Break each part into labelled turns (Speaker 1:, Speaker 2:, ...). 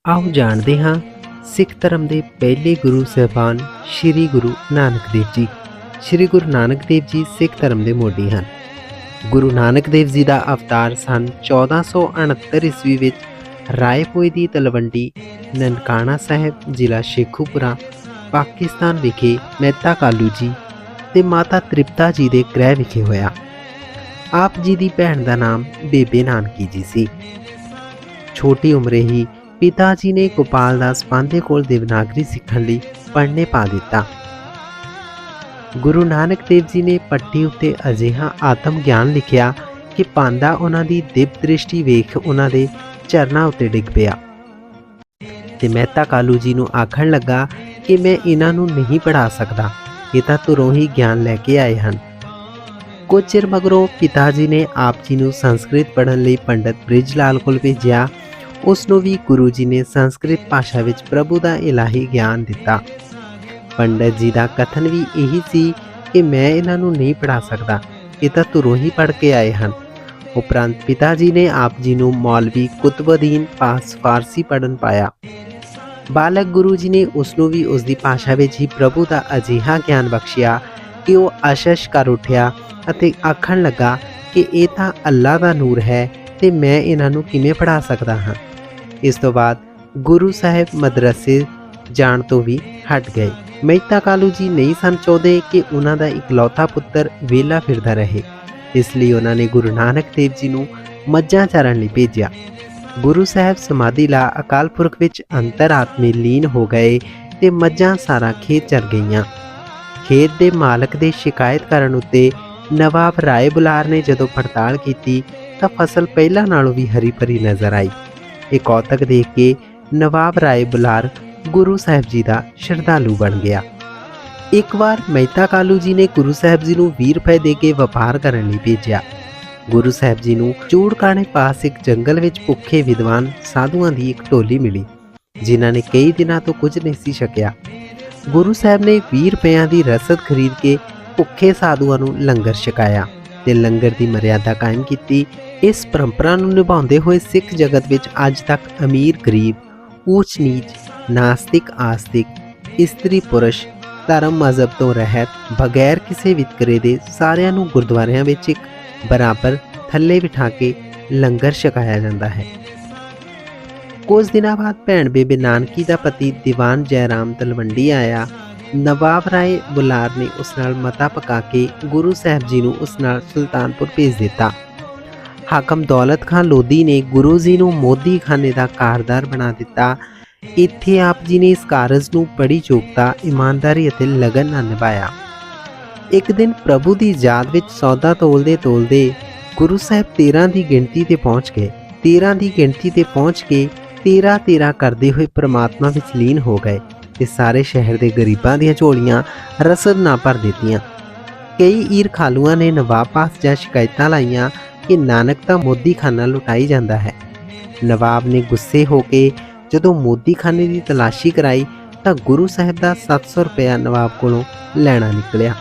Speaker 1: ਆਓ ਜਾਣਦੇ ਹਾਂ ਸਿੱਖ ਧਰਮ ਦੇ ਪਹਿਲੇ ਗੁਰੂ ਸਾਹਿਬਾਨ ਸ੍ਰੀ ਗੁਰੂ ਨਾਨਕ ਦੇਵ ਜੀ। ਸ੍ਰੀ ਗੁਰੂ ਨਾਨਕ ਦੇਵ ਜੀ ਸਿੱਖ ਧਰਮ ਦੇ ਮੋਢੀ ਹਨ। ਗੁਰੂ ਨਾਨਕ ਦੇਵ ਜੀ ਦਾ ਅਵਤਾਰ ਸਨ 1469 ਈਸਵੀ ਵਿੱਚ ਰਾਏਪੁਰ ਦੀ ਤਲਵੰਡੀ ਨਨਕਾਣਾ ਸਾਹਿਬ ਜ਼ਿਲ੍ਹਾ ਸ਼ੇਖੂਪੁਰਾ ਪਾਕਿਸਤਾਨ ਵਿਖੇ ਮਹਿਤਾ ਕਾਲੂ ਜੀ ਤੇ ਮਾਤਾ ਤ੍ਰਿਪਤਾ ਜੀ ਦੇ ਗ੍ਰਹਿ ਵਿਖੇ ਹੋਇਆ। ਆਪ ਜੀ ਦੀ ਭੈਣ ਦਾ ਨਾਮ ਬੇਬੇ ਨਾਨਕੀ ਜੀ ਸੀ। ਛੋਟੀ ਉਮਰੇ ਹੀ ਪਿਤਾ ਜੀ ਨੇ ਗੋਪਾਲ ਦਾਸ ਪਾਂਧੇ ਕੋਲ ਦੇਵਨਾਗਰੀ ਸਿੱਖਣ ਲਈ ਪੜ੍ਹਨੇ ਪਾ ਦਿੱਤਾ। ਗੁਰੂ ਨਾਨਕ ਦੇਵ ਜੀ ਨੇ ਪੱਟੀ ਉੱਤੇ ਅਜਿਹਾ ਆਤਮ ਗਿਆਨ ਲਿਖਿਆ ਕਿ ਪਾਂਧਾ ਉਹਨਾਂ ਦੀ ਦਿਵ ਦ੍ਰਿਸ਼ਟੀ ਵੇਖ ਉਹਨਾਂ ਦੇ ਚਰਨਾਂ ਉੱਤੇ ਡਿੱਗ ਪਿਆ ਤੇ ਮਹਿਤਾ ਕਾਲੂ ਜੀ ਨੂੰ ਆਖਣ ਲੱਗਾ ਕਿ ਮੈਂ ਇਹਨਾਂ ਨੂੰ ਨਹੀਂ ਪੜ੍ਹਾ ਸਕਦਾ, ਇਹ ਤਾਂ ਧੁਰੋਂ ਹੀ ਗਿਆਨ ਲੈ ਕੇ ਆਏ ਹਨ। ਕੁਝ ਚਿਰ ਮਗਰੋਂ ਪਿਤਾ ਜੀ ਨੇ ਆਪ ਜੀ ਨੂੰ ਸੰਸਕ੍ਰਿਤ ਪੜ੍ਹਨ ਲਈ ਪੰਡਤ ਬ੍ਰਿਜ ਲਾਲ ਕੋਲ ਭੇਜਿਆ। ਉਸ ਨੂੰ ਵੀ ਗੁਰੂ ਜੀ ਨੇ ਸੰਸਕ੍ਰਿਤ ਭਾਸ਼ਾ ਵਿੱਚ ਪ੍ਰਭੂ ਦਾ ਇਲਾਹੀ ਗਿਆਨ ਦਿੱਤਾ। ਪੰਡਤ ਜੀ ਦਾ ਕਥਨ ਵੀ ਇਹੀ ਸੀ ਕਿ ਮੈਂ ਇਹਨਾਂ ਨੂੰ ਨਹੀਂ ਪੜ੍ਹਾ ਸਕਦਾ, ਇਹ ਤਾਂ ਧੁਰੋਂ ਹੀ ਪੜ੍ਹ ਕੇ ਆਏ ਹਨ। ਉਪਰੰਤ ਪਿਤਾ ਜੀ ਨੇ ਆਪ ਜੀ ਨੂੰ ਮੌਲਵੀ ਕੁਤਬੁਦੀਨ ਪਾਸ ਫਾਰਸੀ ਪੜ੍ਹਨ ਪਾਇਆ। ਬਾਲਕ ਗੁਰੂ ਜੀ ਨੇ ਉਸ ਨੂੰ ਵੀ ਉਸ ਦੀ ਭਾਸ਼ਾ ਵਿੱਚ ਹੀ ਪ੍ਰਭੂ ਦਾ ਅਜਿਹਾ ਗਿਆਨ ਬਖਸ਼ਿਆ ਕਿ ਉਹ ਆਸ਼ਸ਼ ਕਰ ਉੱਠਿਆ ਅਤੇ ਆਖਣ ਲੱਗਾ ਕਿ ਇਹ ਤਾਂ ਅੱਲਾ ਦਾ ਨੂਰ ਹੈ ਤੇ ਮੈਂ ਇਹਨਾਂ ਨੂੰ ਕਿਵੇਂ ਪੜ੍ਹਾ ਸਕਦਾ ਹਾਂ। ਇਸ ਤੋਂ ਬਾਅਦ ਗੁਰੂ ਸਾਹਿਬ ਮਦਰਸੇ ਜਾਣ ਤੋਂ ਵੀ ਹਟ ਗਏ। ਮਹਿਤਾ ਕਾਲੂ ਜੀ ਨਹੀਂ ਸਨ ਚਾਹੁੰਦੇ ਕਿ ਉਹਨਾਂ ਦਾ ਇਕਲੌਤਾ ਪੁੱਤਰ ਵਿਹਲਾ ਫਿਰਦਾ ਰਹੇ, ਇਸ ਲਈ ਉਹਨਾਂ ਨੇ ਗੁਰੂ ਨਾਨਕ ਦੇਵ ਜੀ ਨੂੰ ਮੱਝਾਂ ਚਾਰਨ ਲਈ ਭੇਜਿਆ। ਗੁਰੂ ਸਾਹਿਬ ਸਮਾਧੀ ਲਾ ਅਕਾਲ ਪੁਰਖ ਵਿੱਚ ਅੰਤਰ-ਆਤਮੇ ਲੀਨ ਹੋ ਗਏ ਤੇ ਮੱਝਾਂ ਸਾਰਾ ਖੇਤ ਚਰ ਗਈਆਂ। ਖੇਤ ਦੇ ਮਾਲਕ ਦੇ ਸ਼ਿਕਾਇਤ ਕਰਨ ਉੱਤੇ ਨਵਾਬ ਰਾਏ ਬੁਲਾਰ ਨੇ ਜਦੋਂ ਪੜਤਾਲ ਕੀਤੀ ਤਾਂ ਫਸਲ ਪਹਿਲਾਂ ਨਾਲੋਂ ਵੀ ਹਰੀ ਭਰੀ ਨਜ਼ਰ ਆਈ। ਇਹ ਕੌਤਕ ਦੇਖ ਕੇ ਨਵਾਬ ਰਾਏ ਬੁਲਾਰ ਗੁਰੂ ਸਾਹਿਬ ਜੀ ਦਾ ਸ਼ਰਧਾਲੂ ਬਣ ਗਿਆ। ਇੱਕ ਵਾਰ ਮਹਿਤਾ ਕਾਲੂ ਜੀ ਨੇ ਗੁਰੂ ਸਾਹਿਬ ਜੀ ਨੂੰ 20 ਰੁਪਏ ਦੇ ਕੇ ਵਪਾਰ ਕਰਨ ਲਈ ਭੇਜਿਆ। ਗੁਰੂ ਸਾਹਿਬ ਜੀ ਨੂੰ ਚੂੜਕਾਣੇ ਪਾਸ ਇੱਕ ਜੰਗਲ ਵਿੱਚ ਭੁੱਖੇ ਵਿਦਵਾਨ ਸਾਧੂਆਂ ਦੀ ਇੱਕ ਟੋਲੀ ਮਿਲੀ, ਜਿਨ੍ਹਾਂ ਨੇ ਕਈ ਦਿਨਾਂ ਤੋਂ ਕੁਝ ਨਹੀਂ ਸੀ ਛਕਿਆ। ਗੁਰੂ ਸਾਹਿਬ ਨੇ 20 ਰੁਪਇਆਂ ਦੀ ਰਸਦ ਖਰੀਦ ਕੇ ਭੁੱਖੇ ਸਾਧੂਆਂ ਨੂੰ ਲੰਗਰ ਛਕਾਇਆ ਤੇ ਲੰਗਰ ਦੀ ਮਰਿਆਦਾ ਕਾਇਮ ਕੀਤੀ। ਇਸ ਪਰੰਪਰਾ ਨੂੰ ਨਿਭਾਉਂਦੇ ਹੋਏ ਸਿੱਖ ਜਗਤ ਵਿੱਚ ਅੱਜ ਤੱਕ ਅਮੀਰ ਗਰੀਬ, ਊਚ ਨੀਚ, ਨਾਸਤਿਕ ਆਸਤਿਕ, ਇਸਤਰੀ ਪੁਰਸ਼, ਧਰਮ ਮਜ਼ਹਬ ਤੋਂ ਰਹਿਤ ਬਗੈਰ ਕਿਸੇ ਵਿਤਕਰੇ ਦੇ ਸਾਰਿਆਂ ਨੂੰ ਗੁਰਦੁਆਰਿਆਂ ਵਿੱਚ ਇੱਕ ਬਰਾਬਰ ਥੱਲੇ ਬਿਠਾ ਕੇ ਲੰਗਰ ਛਕਾਇਆ ਜਾਂਦਾ ਹੈ। ਕੁਝ ਦਿਨਾਂ ਬਾਅਦ ਭੈਣ ਬੇਬੇ ਨਾਨਕੀ ਦਾ ਪਤੀ ਦੀਵਾਨ ਜੈਰਾਮ ਤਲਵੰਡੀ ਆਇਆ। ਨਵਾਬ ਰਾਏ ਬੁਲਾਰ ਨੇ ਉਸ ਨਾਲ ਮਤਾ ਪਕਾ ਕੇ ਗੁਰੂ ਸਾਹਿਬ ਜੀ ਨੂੰ ਉਸ ਨਾਲ ਸੁਲਤਾਨਪੁਰ ਭੇਜ ਦਿੱਤਾ। ਹਾਕਮ ਦੌਲਤ ਖਾਨ ਲੋਧੀ ਨੇ ਗੁਰੂ ਜੀ ਨੂੰ ਮੋਦੀ ਖਾਨੇ ਦਾ ਕਾਰਦਾਰ ਬਣਾ ਦਿੱਤਾ। ਇੱਥੇ ਆਪ ਜੀ ਨੇ ਇਸ ਕਾਰਜ ਨੂੰ ਬੜੀ ਯੋਗਤਾ, ਇਮਾਨਦਾਰੀ ਅਤੇ ਲਗਨ ਨਾਲ ਨਿਭਾਇਆ। ਇੱਕ ਦਿਨ ਪ੍ਰਭੂ ਦੀ ਯਾਦ ਵਿੱਚ ਸੌਦਾ ਤੋਲਦੇ ਤੋਲਦੇ ਗੁਰੂ ਸਾਹਿਬ 13 ਦੀ ਗਿਣਤੀ ਤੇ ਪਹੁੰਚ ਗਏ। 13 ਦੀ ਗਿਣਤੀ ਤੇ ਪਹੁੰਚ ਕੇ 13 ਕਰਦੇ ਹੋਏ ਪ੍ਰਮਾਤਮਾ ਵਿੱਚ ਲੀਨ ਹੋ ਗਏ ਤੇ ਸਾਰੇ ਸ਼ਹਿਰ ਦੇ ਗਰੀਬਾਂ ਦੀਆਂ ਝੋਲੀਆਂ ਰਸਦ ਨਾ ਭਰ ਦਿੱਤੀਆਂ। ਕਈ ਈਰ ਖਾਲੂਆਂ ਨੇ ਨਵਾਬ ਪਾਸ ਜਾਂ ਸ਼ਿਕਾਇਤਾਂ ਲਾਈਆਂ ਕਿ ਨਾਨਕ ਤਾਂ ਮੋਦੀ ਖਾਨਾ ਲੁਟਾਈ ਜਾਂਦਾ ਹੈ। ਨਵਾਬ ਨੇ ਗੁੱਸੇ ਹੋ ਕੇ ਜਦੋਂ ਮੋਦੀ ਖਾਨੇ ਦੀ ਤਲਾਸ਼ੀ ਕਰਾਈ ਤਾਂ ਗੁਰੂ ਸਾਹਿਬ ਦਾ 700 ਰੁਪਇਆ ਨਵਾਬ ਕੋਲੋਂ ਲੈਣਾ ਨਿਕਲਿਆ।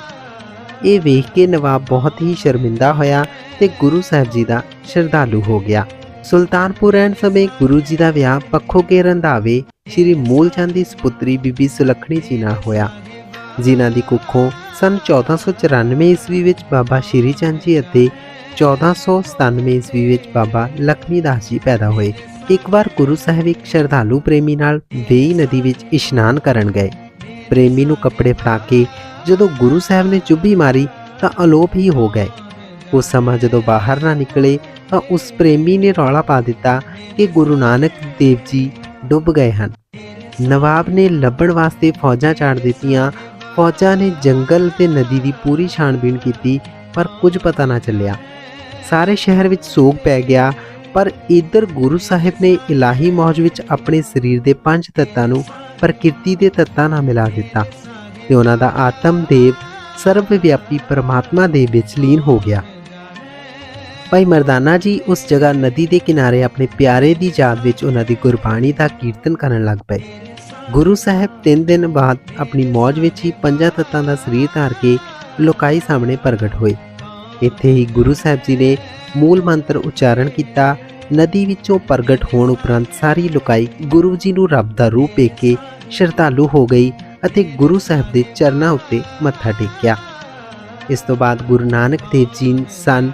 Speaker 1: ਇਹ ਵੇਖ ਕੇ ਨਵਾਬ ਬਹੁਤ ਹੀ ਸ਼ਰਮਿੰਦਾ ਹੋਇਆ ਤੇ ਗੁਰੂ ਸਾਹਿਬ ਜੀ ਦਾ ਸ਼ਰਧਾਲੂ ਹੋ ਗਿਆ। ਸੁਲਤਾਨਪੁਰ ਰਹਿਣ ਸਮੇਂ ਗੁਰੂ ਜੀ ਦਾ ਵਿਆਹ ਪੱਖੋ ਕੇ ਰੰਧਾਵੇ ਸ਼੍ਰੀ ਮੂਲ ਚੰਦ ਦੀ ਸੁਪੁੱਤਰੀ ਬੀਬੀ ਸੁਲੱਖਣੀ ਜੀ ਨਾਲ ਹੋਇਆ, ਜਿਨ੍ਹਾਂ ਦੀ ਕੁੱਖੋਂ ਸਨ 1494 ਈਸਵੀ ਵਿੱਚ ਬਾਬਾ ਸ਼੍ਰੀ ਚੰਦ ਜੀ ਅਤੇ 1497 ਈਸਵੀ ਵਿੱਚ ਬਾਬਾ ਲਖਮੀ ਦਾਸ ਜੀ ਪੈਦਾ ਹੋਏ। ਇੱਕ ਵਾਰ ਗੁਰੂ ਸਾਹਿਬ ਇੱਕ ਸ਼ਰਧਾਲੂ ਪ੍ਰੇਮੀ ਨਾਲ ਵੇਈ ਨਦੀ ਵਿੱਚ ਇਸ਼ਨਾਨ ਕਰਨ ਗਏ। ਪ੍ਰੇਮੀ ਨੂੰ ਕੱਪੜੇ ਫੜਾ ਕੇ ਜਦੋਂ ਗੁਰੂ ਸਾਹਿਬ ਨੇ ਚੁੱਭੀ ਮਾਰੀ ਤਾਂ ਅਲੋਪ ਹੀ ਹੋ ਗਏ। ਉਸ ਸਮਾਂ ਜਦੋਂ ਬਾਹਰ ਨਾ ਨਿਕਲੇ ਤਾਂ ਉਸ ਪ੍ਰੇਮੀ ਨੇ ਰੌਲਾ ਪਾ ਦਿੱਤਾ ਕਿ ਗੁਰੂ ਨਾਨਕ ਦੇਵ ਜੀ ਡੁੱਬ ਗਏ ਹਨ। ਨਵਾਬ ਨੇ ਲੱਭਣ ਵਾਸਤੇ ਫੌਜਾਂ ਚਾੜ ਦਿੱਤੀਆਂ। ਫੌਜਾਂ ਨੇ ਜੰਗਲ ਤੇ ਨਦੀ ਦੀ ਪੂਰੀ ਛਾਣਬੀਣ ਕੀਤੀ ਪਰ ਕੁਝ ਪਤਾ ਨਾ ਚੱਲਿਆ। ਸਾਰੇ ਸ਼ਹਿਰ ਵਿੱਚ ਸੋਗ ਪੈ ਗਿਆ। ਪਰ ਇੱਧਰ ਗੁਰੂ ਸਾਹਿਬ ਨੇ ਇਲਾਹੀ ਮੌਜ ਵਿੱਚ ਆਪਣੇ ਸਰੀਰ ਦੇ 5 ਤੱਤਾਂ ਨੂੰ ਪ੍ਰਕਿਰਤੀ ਦੇ ਤੱਤਾਂ ਨਾਲ ਮਿਲਾ ਦਿੱਤਾ ਤੇ ਉਹਨਾਂ ਦਾ ਆਤਮ ਦੇਵ ਸਰਵ ਵਿਆਪੀ ਪਰਮਾਤਮਾ ਦੇ ਵਿੱਚ ਲੀਨ ਹੋ ਗਿਆ। ਭਾਈ ਮਰਦਾਨਾ ਜੀ ਉਸ ਜਗ੍ਹਾ ਨਦੀ ਦੇ ਕਿਨਾਰੇ ਆਪਣੇ ਪਿਆਰੇ ਦੀ ਯਾਦ ਵਿੱਚ ਉਹਨਾਂ ਦੀ ਗੁਰਬਾਣੀ ਦਾ ਕੀਰਤਨ ਕਰਨ ਲੱਗ ਪਏ। ਗੁਰੂ ਸਾਹਿਬ 3 ਦਿਨ ਬਾਅਦ ਆਪਣੀ ਮੌਜ ਵਿੱਚ ਹੀ 5 ਤੱਤਾਂ ਦਾ ਸਰੀਰ ਧਾਰ ਕੇ ਲੋਕਾਈ ਸਾਹਮਣੇ ਪ੍ਰਗਟ ਹੋਏ। ਇੱਥੇ ਹੀ ਗੁਰੂ ਸਾਹਿਬ ਜੀ ਨੇ ਮੂਲ ਮੰਤਰ ਉਚਾਰਨ ਕੀਤਾ ਨਦੀ ਵਿੱਚੋਂ ਪ੍ਰਗਟ ਹੋਣ ਉਪਰੰਤ ਸਾਰੀ ਲੋਕਾਈ ਗੁਰੂ ਜੀ ਨੂੰ ਰੱਬ ਦਾ ਰੂਪ ਵੇਖ ਕੇ ਸ਼ਰਧਾਲੂ ਹੋ ਗਈ ਅਤੇ ਗੁਰੂ ਸਾਹਿਬ ਦੇ ਚਰਨਾਂ ਉੱਤੇ ਮੱਥਾ ਟੇਕਿਆ। ਇਸ ਤੋਂ ਬਾਅਦ ਗੁਰੂ ਨਾਨਕ ਦੇਵ ਜੀ ਸਨ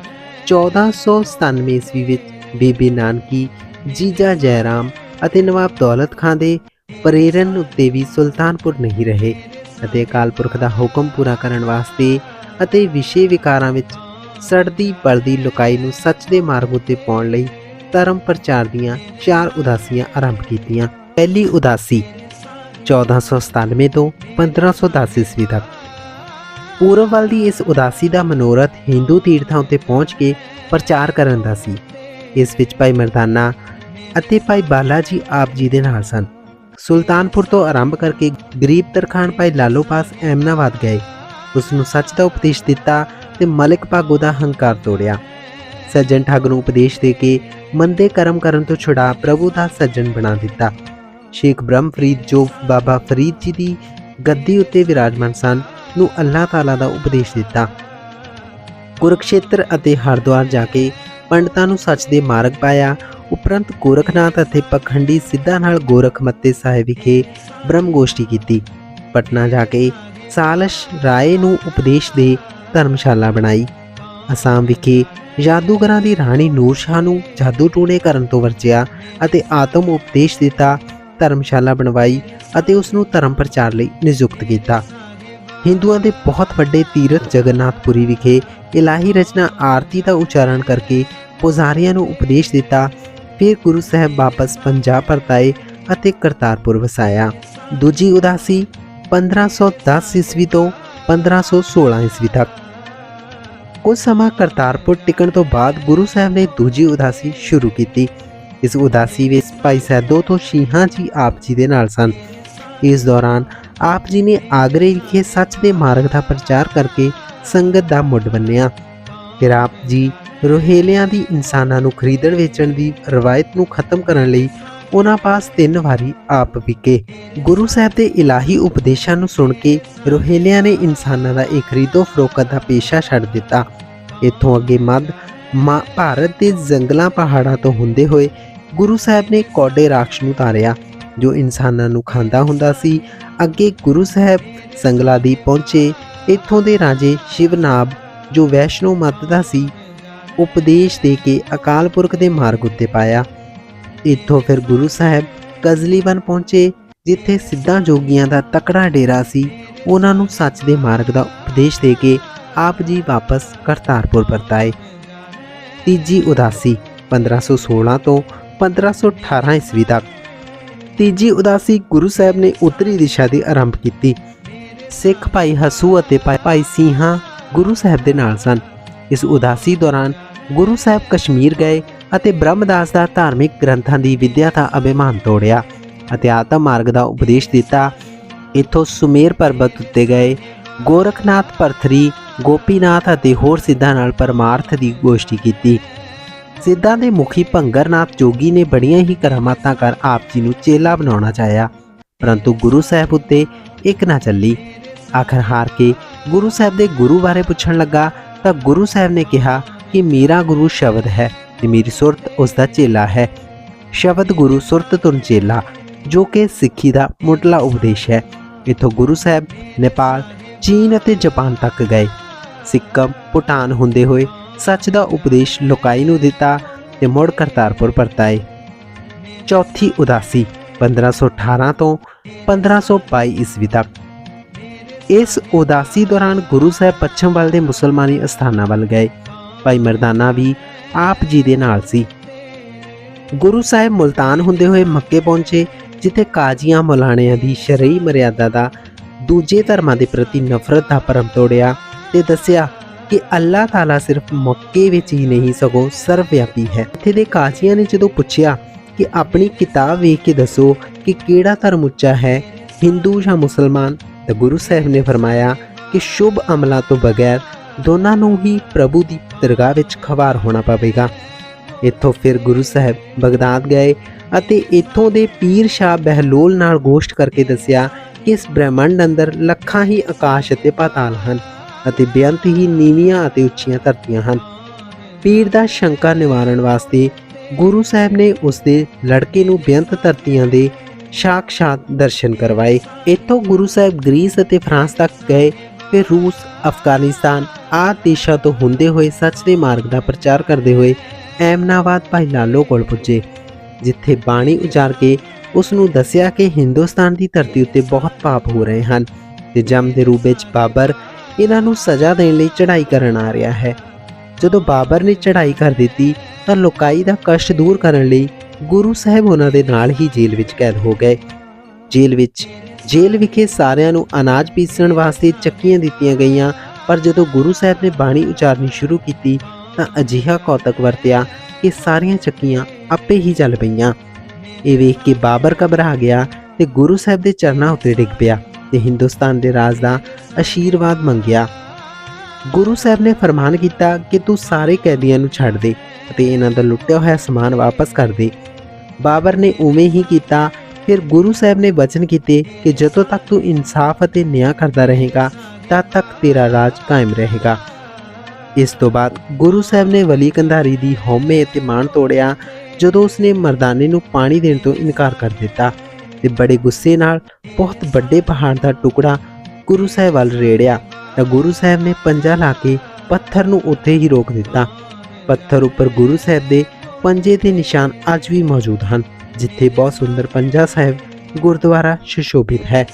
Speaker 1: 1497 ਈਸਵੀ ਵਿੱਚ ਬੀਬੀ ਨਾਨਕੀ, ਜੀਜਾ ਜੈ ਰਾਮ ਅਤੇ ਨਵਾਬ ਦੌਲਤ ਖਾਂ ਦੇ ਪ੍ਰੇਰਨ ਉੱਤੇ ਵੀ ਸੁਲਤਾਨਪੁਰ ਨਹੀਂ ਰਹੇ ਅਤੇ ਅਕਾਲ ਪੁਰਖ ਦਾ ਹੁਕਮ ਪੂਰਾ ਕਰਨ ਵਾਸਤੇ ਅਤੇ ਵਿਸ਼ੇ ਵਿਕਾਰਾਂ ਵਿੱਚ ਸੜਦੀ ਬਲਦੀ ਲੋਕਾਈ ਨੂੰ ਸੱਚ ਦੇ ਮਾਰਗ ਉੱਤੇ ਪਾਉਣ ਲਈ ਧਰਮ ਪ੍ਰਚਾਰ ਦੀਆਂ 4 ਉਦਾਸੀਆਂ ਆਰੰਭ ਕੀਤੀਆਂ। ਪਹਿਲੀ ਉਦਾਸੀ 1497 ਤੋਂ 1510 ਈਸਵੀ ਤੱਕ। ਪੂਰਬ ਵੱਲ ਦੀ ਇਸ ਉਦਾਸੀ ਦਾ ਮਨੋਰਥ ਹਿੰਦੂ ਤੀਰਥਾਂ ਉੱਤੇ ਪਹੁੰਚ ਕੇ ਪ੍ਰਚਾਰ ਕਰਨ ਦਾ ਸੀ। ਇਸ ਵਿੱਚ ਭਾਈ ਮਰਦਾਨਾ ਅਤੇ ਭਾਈ ਬਾਲਾ ਜੀ ਆਪ ਜੀ ਦੇ ਨਾਲ ਸਨ। ਸੁਲਤਾਨਪੁਰ ਤੋਂ ਆਰੰਭ ਕਰਕੇ ਗਰੀਬ ਤਰਖਾਣ ਭਾਈ ਲਾਲੋ ਪਾਸ ਐਮਨਾਬਾਦ ਗਏ, ਉਸ ਨੂੰ ਸੱਚ ਦਾ ਉਪਦੇਸ਼ ਦਿੱਤਾ ਤੇ ਮਲਿਕ ਭਾਗੋ ਦਾ ਹੰਕਾਰ ਤੋੜਿਆ। ਸੱਜਣ ਠੱਗ ਨੂੰ ਉਪਦੇਸ਼ ਦੇ ਕੇ ਮੰਦੇ ਕਰਮ ਕਰਨ ਤੋਂ ਛੁਡਾ ਪ੍ਰਭੂ ਦਾ ਸੱਜਣ ਬਣਾ ਦਿੱਤਾ। ਸ਼ੇਖ ਬ੍ਰਹਮ ਫਰੀਦ ਜੋ ਬਾਬਾ ਫਰੀਦ ਜੀ ਦੀ ਗੱਦੀ ਉੱਤੇ ਵਿਰਾਜਮਾਨ ਸਨ ਨੂੰ ਅੱਲਾਹ ਤਾਲਾ ਦਾ ਉਪਦੇਸ਼ ਦਿੱਤਾ। ਕੁਰਕਸ਼ੇਤਰ ਅਤੇ ਹਰਿਦੁਆਰ ਜਾ ਕੇ ਪੰਡਤਾਂ ਨੂੰ ਸੱਚ ਦੇ ਮਾਰਗ ਪਾਇਆ। ਉਪਰੰਤ ਗੋਰਖਨਾਥ ਅਤੇ ਪਖੰਡੀ ਸਿੱਧਾਂ ਨਾਲ ਗੋਰਖਮੱਤੇ ਸਾਹਿਬ ਵਿਖੇ ਬ੍ਰਹਮ ਗੋਸ਼ਟੀ ਕੀਤੀ। ਪਟਨਾ ਜਾ ਕੇ ਸਾਲਸ਼ ਰਾਏ ਨੂੰ ਉਪਦੇਸ਼ ਦੇ ਧਰਮਸ਼ਾਲਾ ਬਣਾਈ। ਅਸਾਮ ਵਿਖੇ ਜਾਦੂਗਰਾਂ ਦੀ ਰਾਣੀ ਨੂਰ ਸ਼ਾਹ ਨੂੰ ਜਾਦੂ ਟੂਣੇ ਕਰਨ ਤੋਂ ਵਰਜਿਆ ਅਤੇ ਆਤਮ ਉਪਦੇਸ਼ ਦਿੱਤਾ। ਧਰਮਸ਼ਾਲਾ ਬਣਵਾਈ ਅਤੇ ਉਸ ਨੂੰ ਧਰਮ ਪ੍ਰਚਾਰ ਲਈ ਨਿਯੁਕਤ ਕੀਤਾ। ਹਿੰਦੂਆਂ ਦੇ ਬਹੁਤ ਵੱਡੇ ਤੀਰਥ ਜਗਨਨਾਥਪੁਰੀ ਵਿਖੇ ਇਲਾਹੀ ਰਚਨਾ ਆਰਤੀ ਦਾ ਉਚਾਰਨ ਕਰਕੇ ਪੁਜਾਰੀਆਂ ਨੂੰ ਉਪਦੇਸ਼ ਦਿੱਤਾ। ਫਿਰ ਗੁਰੂ ਸਾਹਿਬ ਵਾਪਸ ਪੰਜਾਬ ਪਰਤਾਏ ਅਤੇ ਕਰਤਾਰਪੁਰ ਵਸਾਇਆ। ਦੂਜੀ ਉਦਾਸੀ 1510 ਈਸਵੀ ਤੋਂ 1516 ਈਸਵੀ ਤੱਕ। ਕੁਝ ਸਮਾਂ ਕਰਤਾਰਪੁਰ ਟਿਕਣ ਤੋਂ ਬਾਅਦ ਗੁਰੂ ਸਾਹਿਬ ਨੇ ਦੂਜੀ ਉਦਾਸੀ ਸ਼ੁਰੂ ਕੀਤੀ। ਇਸ ਉਦਾਸੀ ਵਿੱਚ ਭਾਈ ਸੈਦੋ ਤੋਂ ਸ਼ੀਹਾਂ ਜੀ ਆਪ ਜੀ ਦੇ ਨਾਲ ਸਨ। ਇਸ ਦੌਰਾਨ ਆਪ ਜੀ ਨੇ ਆਗਰੇ ਵਿਖੇ ਸੱਚ ਦੇ ਮਾਰਗ ਦਾ ਪ੍ਰਚਾਰ ਕਰਕੇ ਸੰਗਤ ਦਾ ਮੁੱਢ ਬੰਨਿਆ। ਫਿਰ ਆਪ ਜੀ ਰੋਹੇਲਿਆਂ ਦੀ ਇਨਸਾਨਾਂ ਨੂੰ ਖਰੀਦਣ ਵੇਚਣ ਦੀ ਰਵਾਇਤ ਨੂੰ ਖਤਮ ਕਰਨ ਲਈ ਉਹਨਾਂ ਪਾਸ 3 ਵਾਰੀ ਆਪ ਵਿਕੇ। ਗੁਰੂ ਸਾਹਿਬ ਦੇ ਇਲਾਹੀ ਉਪਦੇਸ਼ਾਂ ਨੂੰ ਸੁਣ ਕੇ ਰੋਹੇਲਿਆਂ ਨੇ ਇਨਸਾਨਾਂ ਦਾ ਇਹ ਖਰੀਦੋ ਫਰੋਖਤ ਦਾ ਪੇਸ਼ਾ ਛੱਡ ਦਿੱਤਾ। ਇੱਥੋਂ ਅੱਗੇ ਮੱਧ ਭਾਰਤ ਦੇ ਜੰਗਲਾਂ ਪਹਾੜਾਂ ਤੋਂ ਹੁੰਦੇ ਹੋਏ ਗੁਰੂ ਸਾਹਿਬ ਨੇ ਕੌਡੇ ਰਾਖਸ਼ ਨੂੰ ਤਾਰਿਆ ਜੋ ਇਨਸਾਨਾਂ ਨੂੰ ਖਾਂਦਾ ਹੁੰਦਾ ਸੀ। ਅੱਗੇ ਗੁਰੂ ਸਾਹਿਬ ਸੰਗਲਾਦੀਪ ਪਹੁੰਚੇ। ਇੱਥੋਂ ਦੇ ਰਾਜੇ ਸ਼ਿਵਨਾਬ ਜੋ ਵੈਸ਼ਨੋ ਮਤ ਦਾ ਸੀ ਉਪਦੇਸ਼ ਦੇ ਕੇ ਅਕਾਲ ਪੁਰਖ ਦੇ ਮਾਰਗ ਉੱਤੇ ਪਾਇਆ। ਇੱਥੋਂ ਫਿਰ ਗੁਰੂ ਸਾਹਿਬ ਕਜ਼ਲੀਵਨ ਪਹੁੰਚੇ ਜਿੱਥੇ ਸਿੱਧਾਂ ਜੋਗੀਆਂ ਦਾ ਤਕੜਾ ਡੇਰਾ ਸੀ। ਉਹਨਾਂ ਨੂੰ ਸੱਚ ਦੇ ਮਾਰਗ ਦਾ ਉਪਦੇਸ਼ ਦੇ ਕੇ ਆਪ ਜੀ ਵਾਪਸ ਕਰਤਾਰਪੁਰ ਪਰਤਾਏ। ਤੀਜੀ ਉਦਾਸੀ 1516 ਤੋਂ 1518 ਈਸਵੀ ਤੱਕ। ਤੀਜੀ ਉਦਾਸੀ ਗੁਰੂ ਸਾਹਿਬ ਨੇ ਉੱਤਰੀ ਦਿਸ਼ਾ ਦੀ ਆਰੰਭ ਕੀਤੀ। ਸਿੱਖ ਭਾਈ ਹਸੂ ਅਤੇ ਭਾਈ ਸਿੰਘਾਂ ਗੁਰੂ ਸਾਹਿਬ ਦੇ ਨਾਲ ਸਨ। ਇਸ ਉਦਾਸੀ ਦੌਰਾਨ ਗੁਰੂ ਸਾਹਿਬ ਕਸ਼ਮੀਰ ਗਏ ਅਤੇ ਬ੍ਰਹਮਦਾਸ ਦਾ ਧਾਰਮਿਕ ਗ੍ਰੰਥਾਂ ਦੀ ਵਿਦਿਆ ਦਾ ਅਭਿਮਾਨ ਤੋੜਿਆ ਅਤੇ ਆਤਮ ਮਾਰਗ ਦਾ ਉਪਦੇਸ਼ ਦਿੱਤਾ। ਇੱਥੋਂ ਸੁਮੇਰ ਪਰਬਤ ਉੱਤੇ ਗਏ। ਗੋਰਖਨਾਥ ਭਰਥਰੀ, ਗੋਪੀਨਾਥ ਅਤੇ ਹੋਰ ਸਿੱਧਾਂ ਨਾਲ ਪਰਮਾਰਥ ਦੀ ਗੋਸ਼ਟੀ ਕੀਤੀ। ਸਿੱਧਾਂ ਦੇ ਮੁਖੀ ਭੰਗਰਨਾਥ ਜੋਗੀ ਨੇ ਬੜੀਆਂ ਹੀ ਕਰਾਮਾਤਾਂ ਕਰ ਆਪ ਜੀ ਨੂੰ ਚੇਲਾ ਬਣਾਉਣਾ ਚਾਹਿਆ, ਪਰੰਤੂ ਗੁਰੂ ਸਾਹਿਬ ਉੱਤੇ ਇੱਕ ਨਾ ਚੱਲੀ। ਆਖਰ ਹਾਰ ਕੇ ਗੁਰੂ ਸਾਹਿਬ ਦੇ ਗੁਰੂ ਬਾਰੇ ਪੁੱਛਣ ਲੱਗਾ ਤਾਂ ਗੁਰੂ ਸਾਹਿਬ ਨੇ ਕਿਹਾ ਕਿ ਮੇਰਾ ਗੁਰੂ ਸ਼ਬਦ ਹੈ ਤੇ ਮੇਰੀ ਸੁਰਤ ਉਸ ਦਾ ਚੇਲਾ ਹੈ। ਸ਼ਬਦ ਗੁਰੂ, ਸੁਰਤ ਧੁਨ ਚੇਲਾ, ਜੋ ਕਿ ਸਿੱਖੀ ਦਾ ਮੁੱਢਲਾ ਉਪਦੇਸ਼ ਹੈ। ਇੱਥੋਂ ਗੁਰੂ ਸਾਹਿਬ ਨੇਪਾਲ, ਚੀਨ ਅਤੇ ਜਾਪਾਨ ਤੱਕ ਗਏ। ਸਿੱਕਮ, ਭੂਟਾਨ ਹੁੰਦੇ ਹੋਏ ਸੱਚ ਦਾ ਉਪਦੇਸ਼ ਲੋਕਾਈ ਨੂੰ ਦਿੱਤਾ ਤੇ ਮੁੜ ਕਰਤਾਰਪੁਰ ਪਰਤਾਏ। ਚੌਥੀ ਉਦਾਸੀ 1518 ਤੋਂ 1522 ਈਸਵੀ ਤੱਕ। ਇਸ ਉਦਾਸੀ ਦੌਰਾਨ ਗੁਰੂ ਸਾਹਿਬ ਪੱਛਮ ਵੱਲ ਦੇ ਮੁਸਲਮਾਨੀ ਅਸਥਾਨਾਂ ਵੱਲ ਗਏ। ਭਾਈ ਮਰਦਾਨਾ ਵੀ ਆਪ ਜੀ ਦੇ ਨਾਲ ਸੀ। ਗੁਰੂ ਸਾਹਿਬ ਮੁਲਤਾਨ ਹੁੰਦੇ ਹੋਏ ਮੱਕੇ ਪਹੁੰਚੇ ਜਿੱਥੇ ਕਾਜ਼ੀਆਂ ਮੌਲਾਣਿਆਂ ਦੀ ਸ਼ਰਈ ਮਰਿਆਦਾ ਦਾ ਦੂਜੇ ਧਰਮਾਂ ਦੇ ਪ੍ਰਤੀ ਨਫ਼ਰਤ ਦਾ ਭਰਮ ਤੋੜਿਆ ਤੇ ਦੱਸਿਆ ਕਿ ਅੱਲਾਹ ਤਾਲਾ ਸਿਰਫ ਮੱਕੇ ਵਿੱਚ ਹੀ ਨਹੀਂ ਸਗੋਂ ਸਰਵਵਿਆਪੀ ਹੈ। ਇੱਥੇ ਦੇ ਕਾਜ਼ੀਆਂ ਨੇ ਜਦੋਂ ਪੁੱਛਿਆ ਕਿ ਆਪਣੀ ਕਿਤਾਬ ਵੇਖ ਕੇ ਦੱਸੋ ਕਿ ਕਿਹੜਾ ਧਰਮ ਉੱਚਾ ਹੈ, ਹਿੰਦੂ ਜਾਂ ਮੁਸਲਮਾਨ, ਤਾਂ ਗੁਰੂ ਸਾਹਿਬ ਨੇ ਫਰਮਾਇਆ ਕਿ ਸ਼ੁਭ ਅਮਲਾਂ ਤੋਂ ਬਗੈਰ ਦੋਨਾਂ ਨੂੰ ਹੀ ਪ੍ਰਭੂ ਦੀ ਦਰਗਾਹ ਵਿੱਚ ਖਵਾਰ ਹੋਣਾ ਪਵੇਗਾ। ਇੱਥੋਂ ਫਿਰ ਗੁਰੂ ਸਾਹਿਬ ਬਗਦਾਦ ਗਏ ਅਤੇ ਇੱਥੋਂ ਦੇ ਪੀਰ ਸ਼ਾਹ ਬਹਿਲੋਲ ਨਾਲ ਗੋਸ਼ਟ ਕਰਕੇ ਦੱਸਿਆ ਕਿ ਇਸ ਬ੍ਰਹਿਮੰਡ ਅੰਦਰ ਲੱਖਾਂ ਹੀ ਆਕਾਸ਼ ਅਤੇ ਪਾਤਾਲ ਹਨ ਅਤੇ ਬੇਅੰਤ ਹੀ ਨੀਵੀਆਂ ਅਤੇ ਉੱਚੀਆਂ ਧਰਤੀਆਂ ਹਨ। ਪੀਰ ਦਾ ਸ਼ੰਕਾ ਨਿਵਾਰਨ ਵਾਸਤੇ ਗੁਰੂ ਸਾਹਿਬ ਨੇ ਉਸ ਦੇ ਲੜਕੇ ਨੂੰ ਬੇਅੰਤ ਧਰਤੀਆਂ ਦੇ ਸਾਖਸ਼ਾਤ ਦਰਸ਼ਨ ਕਰਵਾਏ। ਇੱਥੋਂ ਗੁਰੂ ਸਾਹਿਬ ਗ੍ਰੀਸ ਅਤੇ ਫਰਾਂਸ ਤੱਕ ਗਏ, ਫਿਰ ਰੂਸ, ਅਫਗਾਨਿਸਤਾਨ ਆਦਿ ਦੇਸ਼ਾਂ ਤੋਂ ਹੁੰਦੇ ਹੋਏ ਸੱਚ ਦੇ ਮਾਰਗ ਦਾ ਪ੍ਰਚਾਰ ਕਰਦੇ ਹੋਏ ਐਮਨਾਬਾਦ ਭਾਈ ਲਾਲੋ ਕੋਲ ਪੁੱਜੇ, ਜਿੱਥੇ ਬਾਣੀ ਉਚਾਰ ਕੇ ਉਸ ਨੂੰ ਦੱਸਿਆ ਕਿ ਹਿੰਦੁਸਤਾਨ ਦੀ ਧਰਤੀ ਉੱਤੇ ਬਹੁਤ ਪਾਪ ਹੋ ਰਹੇ ਹਨ ਤੇ ਜਮ ਦੇ ਰੂਪ ਵਿੱਚ ਬਾਬਰ ਇਹਨਾਂ ਨੂੰ ਸਜ਼ਾ ਦੇਣ ਲਈ ਚੜ੍ਹਾਈ ਕਰਨ ਆ ਰਿਹਾ ਹੈ। ਜਦੋਂ ਬਾਬਰ ਨੇ ਚੜ੍ਹਾਈ ਕਰ ਦਿੱਤੀ ਤਾਂ ਲੋਕਾਈ ਦਾ ਕਸ਼ਟ ਦੂਰ ਕਰਨ ਲਈ ਗੁਰੂ ਸਾਹਿਬ ਉਹਨਾਂ ਦੇ ਨਾਲ ਹੀ ਜੇਲ੍ਹ ਵਿੱਚ ਕੈਦ ਹੋ ਗਏ। ਜੇਲ੍ਹ ਵਿਖੇ ਸਾਰਿਆਂ ਨੂੰ ਅਨਾਜ ਪੀਸਣ ਵਾਸਤੇ ਚੱਕੀਆਂ ਦਿੱਤੀਆਂ ਗਈਆਂ, ਪਰ ਜਦੋਂ ਗੁਰੂ ਸਾਹਿਬ ਨੇ ਬਾਣੀ ਉਚਾਰਨੀ ਸ਼ੁਰੂ ਕੀਤੀ ਤਾਂ ਅਜਿਹਾ ਕੌਤਕ ਵਰਤਿਆ ਕਿ ਸਾਰੀਆਂ ਚੱਕੀਆਂ ਆਪੇ ਹੀ ਚੱਲ ਪਈਆਂ। ਇਹ ਵੇਖ ਕੇ ਬਾਬਰ ਘਬਰਾ ਗਿਆ ਤੇ ਗੁਰੂ ਸਾਹਿਬ ਦੇ ਚਰਨਾਂ ਉੱਤੇ ਡਿੱਗ ਪਿਆ ਤੇ ਹਿੰਦੁਸਤਾਨ ਦੇ ਰਾਜ ਦਾ ਆਸ਼ੀਰਵਾਦ ਮੰਗਿਆ। ਗੁਰੂ ਸਾਹਿਬ ਨੇ ਫਰਮਾਨ ਕੀਤਾ ਕਿ ਤੂੰ ਸਾਰੇ ਕੈਦੀਆਂ ਨੂੰ ਛੱਡ ਦੇ ਅਤੇ ਇਹਨਾਂ ਦਾ ਲੁੱਟਿਆ ਹੋਇਆ ਸਮਾਨ ਵਾਪਸ ਕਰ ਦੇ। ਬਾਬਰ ਨੇ ਉਵੇਂ ਹੀ ਕੀਤਾ। ਫਿਰ ਗੁਰੂ ਸਾਹਿਬ ਨੇ ਵਚਨ ਕੀਤੇ ਕਿ ਜਦੋਂ ਤੱਕ ਤੂੰ ਇਨਸਾਫ ਅਤੇ ਨਿਆਂ ਕਰਦਾ ਰਹੇਗਾ ਤਦ ਤੱਕ ਤੇਰਾ ਰਾਜ ਕਾਇਮ ਰਹੇਗਾ। ਇਸ ਤੋਂ ਬਾਅਦ ਗੁਰੂ ਸਾਹਿਬ ਨੇ ਵਲੀ ਕੰਧਾਰੀ ਦੀ ਹਉਮੈ ਅਤੇ ਮਾਣ ਤੋੜਿਆ ਜਦੋਂ ਉਸਨੇ ਮਰਦਾਨੇ ਨੂੰ ਪਾਣੀ ਦੇਣ ਤੋਂ ਇਨਕਾਰ ਕਰ ਦਿੱਤਾ ਤੇ ਬੜੇ ਗੁੱਸੇ ਨਾਲ ਬਹੁਤ ਵੱਡੇ ਪਹਾੜ ਦਾ ਟੁਕੜਾ ਗੁਰੂ ਸਾਹਿਬ ਵੱਲ ਰੇੜਿਆ ਤਾਂ ਗੁਰੂ ਸਾਹਿਬ ਨੇ ਪੰਜਾ ਲਾ ਕੇ ਪੱਥਰ ਨੂੰ ਉੱਥੇ ਹੀ ਰੋਕ ਦਿੱਤਾ। ਪੱਥਰ ਉੱਪਰ ਗੁਰੂ ਸਾਹਿਬ ਦੇ ਪੰਜੇ ਦੇ ਨਿਸ਼ਾਨ ਅੱਜ ਵੀ ਮੌਜੂਦ ਹਨ, ਜਿੱਥੇ ਬਹੁਤ ਸੁੰਦਰ ਪੰਜਾ ਸਾਹਿਬ ਗੁਰਦੁਆਰਾ ਸੁਸ਼ੋਭਿਤ ਹੈ।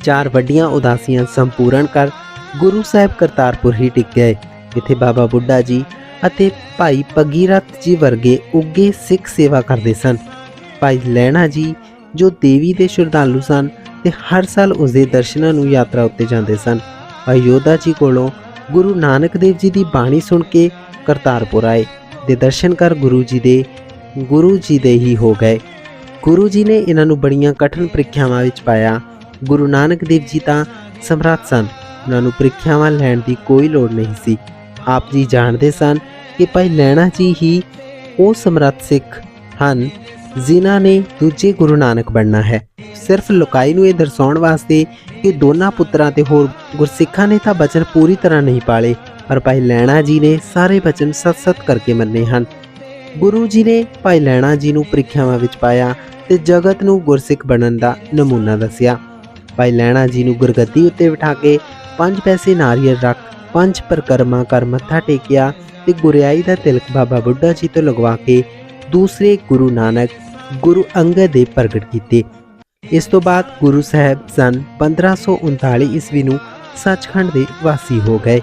Speaker 1: 4 ਵੱਡੀਆਂ ਉਦਾਸੀਆਂ ਸੰਪੂਰਨ ਕਰ ਗੁਰੂ ਸਾਹਿਬ ਕਰਤਾਰਪੁਰ ਹੀ ਟਿਕ ਗਏ। ਇੱਥੇ ਬਾਬਾ ਬੁੱਢਾ ਜੀ ਅਤੇ ਭਾਈ ਭਗੀਰਥ ਜੀ ਵਰਗੇ ਉੱਘੇ ਸਿੱਖ ਸੇਵਾ ਕਰਦੇ ਸਨ। ਭਾਈ ਲਹਿਣਾ ਜੀ ਜੋ ਦੇਵੀ ਦੇ ਸ਼ਰਧਾਲੂ ਸਨ ਤੇ ਹਰ ਸਾਲ ਉਸ ਦੇ ਦਰਸ਼ਨਾਂ ਨੂੰ ਯਾਤਰਾ ਉੱਤੇ ਜਾਂਦੇ ਸਨ। ਭਾਈ ਯੋਧਾ ਜੀ ਕੋਲੋਂ ਗੁਰੂ ਨਾਨਕ ਦੇਵ ਜੀ ਦੀ ਬਾਣੀ ਸੁਣ ਕੇ ਕਰਤਾਰਪੁਰ ਆਏ ਤੇ ਦਰਸ਼ਨ ਕਰ ਗੁਰੂ ਜੀ ਦੇ ਹੀ ਹੋ ਗਏ। ਗੁਰੂ ਜੀ ਨੇ ਇਹਨਾਂ ਨੂੰ ਬੜੀਆਂ ਕਠਿਨ ਪ੍ਰੀਖਿਆਵਾਂ ਵਿੱਚ ਪਾਇਆ। ਗੁਰੂ ਨਾਨਕ ਦੇਵ ਜੀ ਤਾਂ ਸਮਰੱਥ ਸਨ, ਉਹਨਾਂ ਨੂੰ ਪ੍ਰੀਖਿਆਵਾਂ ਲੈਣ ਦੀ ਕੋਈ ਲੋੜ ਨਹੀਂ ਸੀ। ਆਪ ਜੀ ਜਾਣਦੇ ਸਨ ਕਿ ਭਾਈ ਲਹਿਣਾ ਜੀ ਹੀ ਉਹ ਸਮਰੱਥ ਸਿੱਖ ਹਨ ਜਿਨ੍ਹਾਂ ਨੇ ਦੂਜੇ ਗੁਰੂ ਨਾਨਕ ਬਣਨਾ ਹੈ। ਸਿਰਫ ਲੋਕਾਈ ਨੂੰ ਇਹ ਦਰਸਾਉਣ ਵਾਸਤੇ ਕਿ ਦੋਨਾਂ ਪੁੱਤਰਾਂ ਤੇ ਹੋਰ ਗੁਰਸਿੱਖਾਂ ਨੇ ਤਾਂ ਬਚਨ ਪੂਰੀ ਤਰ੍ਹਾਂ ਨਹੀਂ ਪਾਲੇ, ਪਰ ਭਾਈ ਲਹਿਣਾ ਜੀ ਨੇ ਸਾਰੇ ਬਚਨ ਸਤ-ਸਤ ਕਰਕੇ ਮੰਨੇ ਹਨ। ਗੁਰੂ ਜੀ ਨੇ ਭਾਈ ਲਹਿਣਾ ਜੀ ਨੂੰ ਪ੍ਰੀਖਿਆਵਾਂ ਵਿੱਚ ਪਾਇਆ ਤੇ ਜਗਤ ਨੂੰ ਗੁਰਸਿੱਖ ਬਣਨ ਦਾ ਨਮੂਨਾ ਦੱਸਿਆ। ਭਾਈ ਲਹਿਣਾ ਜੀ ਨੂੰ ਗੁਰਗੱਦੀ ਉੱਤੇ ਬਿਠਾ ਕੇ 5 ਪੈਸੇ ਨਾਰੀਅਲ ਰੱਖ 5 ਪਰਿਕਰਮਾ ਕਰ ਮੱਥਾ ਟੇਕਿਆ ਤੇ ਗੁਰਿਆਈ ਦਾ ਤਿਲਕ ਬਾਬਾ ਬੁੱਢਾ ਜੀ ਤੋਂ ਲਗਵਾ ਕੇ ਦੂਸਰੇ ਗੁਰੂ ਨਾਨਕ ਗੁਰੂ ਅੰਗਦ ਦੇਵ ਪ੍ਰਗਟ ਕੀਤੇ। ਇਸ ਤੋਂ ਬਾਅਦ ਗੁਰੂ ਸਾਹਿਬ ਸਨ 1539 ਈਸਵੀ ਨੂੰ ਸੱਚਖੰਡ ਦੇ ਵਾਸੀ ਹੋ ਗਏ।